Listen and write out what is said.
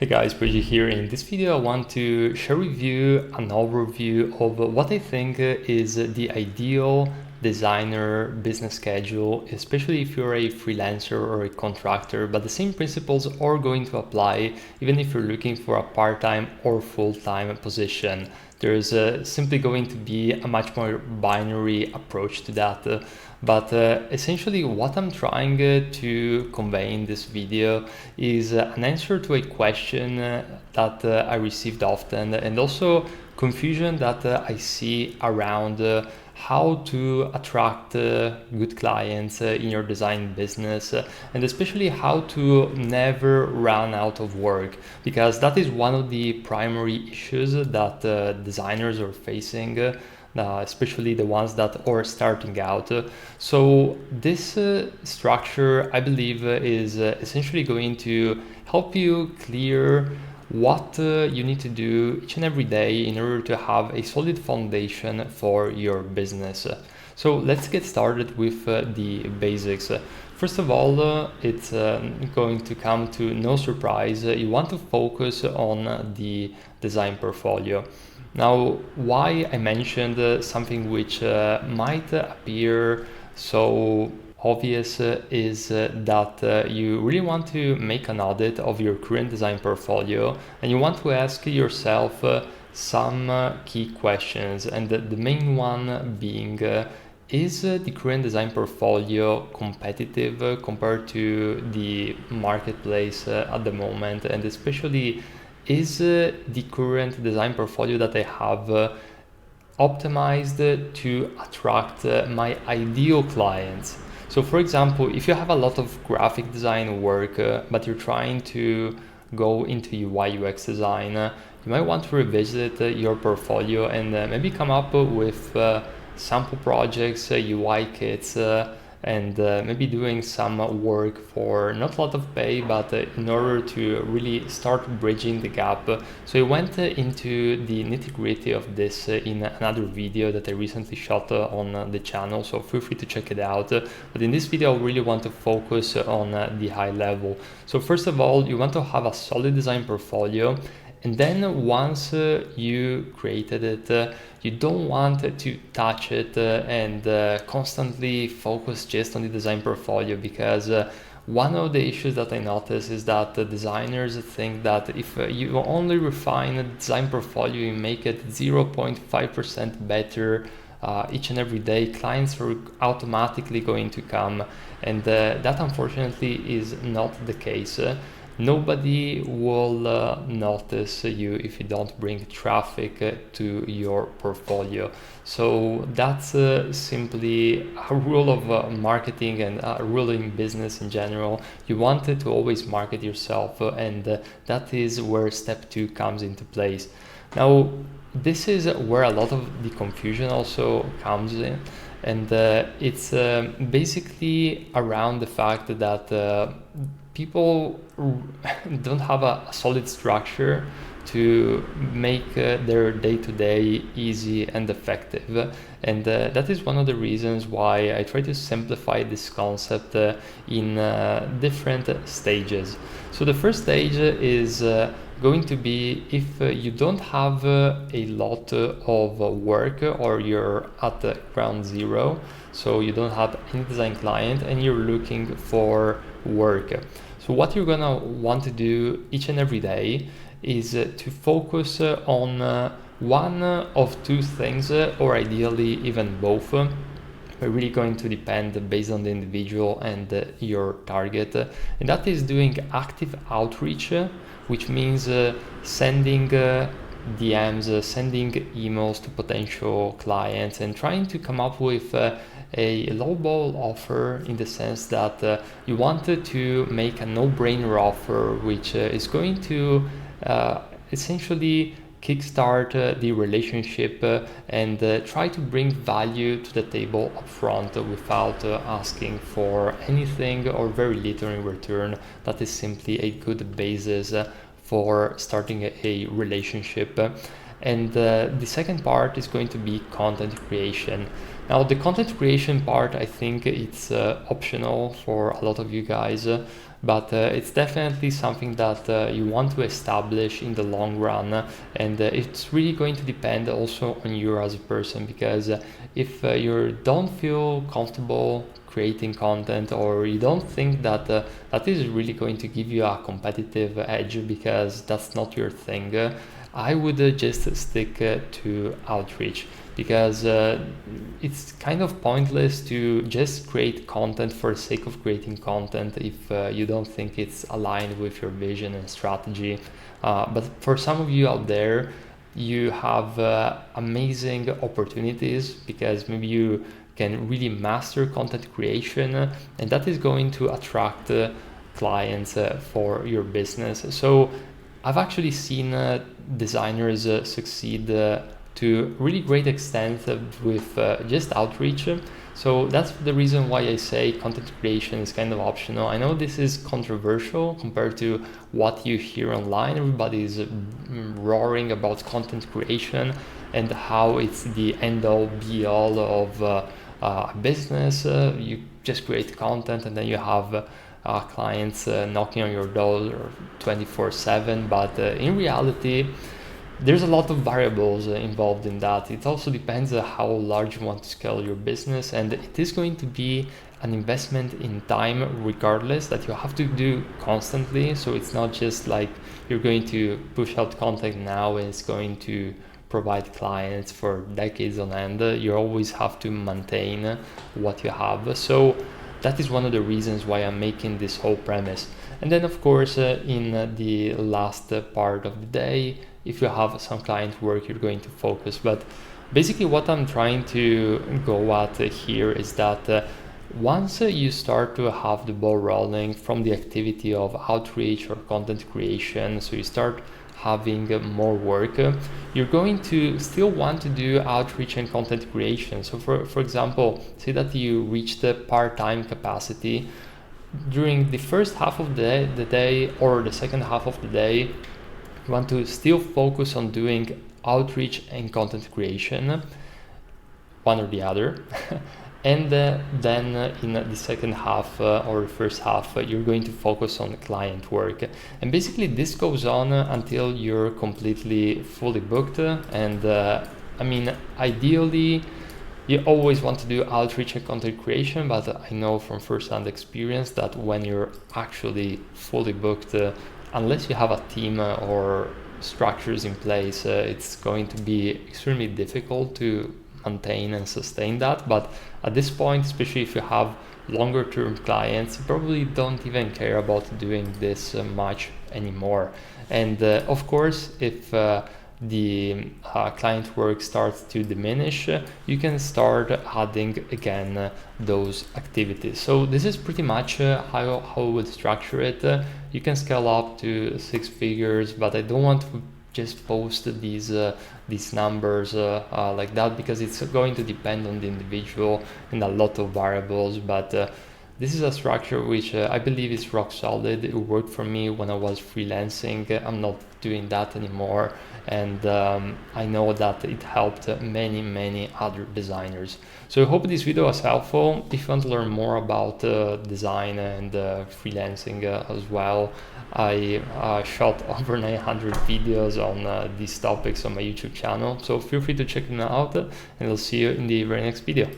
Hey guys, Bridget here. In this video, I want to share with you an overview of what I think is the ideal designer business schedule, especially if you're a freelancer or a contractor, but the same principles are going to apply even if you're looking for a part-time or full-time position. There's simply going to be a much more binary approach to that. But essentially what I'm trying to convey in this video is an answer to a question that I received often, and also confusion that I see around how to attract good clients in your design business, and especially how to never run out of work, because that is one of the primary issues that designers are facing, especially the ones that are starting out. So this structure, I believe, is essentially going to help you clear what you need to do each and every day in order to have a solid foundation for your business. So let's get started with the basics. First of all, it's going to come to no surprise. You want to focus on the design portfolio. Now, why I mentioned something which might appear so obvious is that you really want to make an audit of your current design portfolio, and you want to ask yourself some key questions, and the main one being is the current design portfolio competitive compared to the marketplace at the moment, and especially is the current design portfolio that I have optimized to attract my ideal clients. So for example, if you have a lot of graphic design work, but you're trying to go into UI UX design, you might want to revisit your portfolio and maybe come up with sample projects, UI kits, and maybe doing some work for not a lot of pay, but in order to really start bridging the gap. So I went into the nitty-gritty of this in another video that I recently shot on the channel, so feel free to check it out. But in this video, I really want to focus on the high level. So first of all, you want to have a solid design portfolio. And then once you created it, you don't want to touch it and constantly focus just on the design portfolio, because one of the issues that I notice is that the designers think that if you only refine a design portfolio, you make it 0.5% better each and every day, clients are automatically going to come. And that unfortunately is not the case. Nobody will notice you if you don't bring traffic to your portfolio. So that's simply a rule of marketing and a rule in business in general. You want to always market yourself, and that is where step 2 comes into place. Now, this is where a lot of the confusion also comes in, and it's basically around the fact that people don't have a solid structure to make their day-to-day easy and effective, and that is one of the reasons why I try to simplify this concept in different stages. So the first stage is going to be if you don't have a lot of work, or you're at ground zero, so you don't have any design client and you're looking for work. So what you're gonna want to do each and every day is to focus on one of two things, or ideally even both. Are really going to depend based on the individual and your target, and that is doing active outreach, which means sending DMs, sending emails to potential clients, and trying to come up with a lowball offer, in the sense that you wanted to make a no-brainer offer, which is going to essentially kickstart the relationship and try to bring value to the table upfront without asking for anything or very little in return. That is simply a good basis for starting a relationship. And the second part is going to be content creation. Now, the content creation part, I think it's optional for a lot of you guys. but it's definitely something that you want to establish in the long run, and it's really going to depend also on you as a person, because if you don't feel comfortable creating content, or you don't think that that is really going to give you a competitive edge because that's not your thing, I would just stick to outreach, because it's kind of pointless to just create content for the sake of creating content if you don't think it's aligned with your vision and strategy. But for some of you out there, you have amazing opportunities, because maybe you can really master content creation, and that is going to attract clients for your business. So I've actually seen designers succeed to really great extent with just outreach. So that's the reason why I say content creation is kind of optional. I know this is controversial compared to what you hear online. Everybody is roaring about content creation and how it's the end all be all of a business. You just create content and then you have clients knocking on your door 24/7. But in reality, there's a lot of variables involved in that. It also depends on how large you want to scale your business, and it is going to be an investment in time regardless, that you have to do constantly. So it's not just like you're going to push out content now and it's going to provide clients for decades on end. You always have to maintain what you have. So that is one of the reasons why I'm making this whole premise. And then of course in the last part of the day, if you have some client work, you're going to focus. But basically what I'm trying to go at here is that once you start to have the ball rolling from the activity of outreach or content creation, so you start having more work, you're going to still want to do outreach and content creation. So for example, say that you reach the part-time capacity. During the first half of the day or the second half of the day, you want to still focus on doing outreach and content creation, one or the other. And then in the second half or the first half, you're going to focus on client work. And basically this goes on until you're completely fully booked. And I mean, ideally, you always want to do outreach and content creation, but I know from first-hand experience that when you're actually fully booked, unless you have a team or structures in place, it's going to be extremely difficult to maintain and sustain that. But at this point, especially if you have longer term clients, you probably don't even care about doing this much anymore. And of course, if the client work starts to diminish, you can start adding again those activities. So this is pretty much how I would structure it. You can scale up to 6 figures, but I don't want to just post these numbers like that, because it's going to depend on the individual and a lot of variables. But this is a structure which I believe is rock solid. It worked for me when I was freelancing. I'm not doing that anymore, and I know that it helped many other designers. So I hope this video was helpful. If you want to learn more about design and freelancing as well, I shot over 900 videos on these topics on my YouTube channel, so feel free to check them out, and I'll see you in the very next video.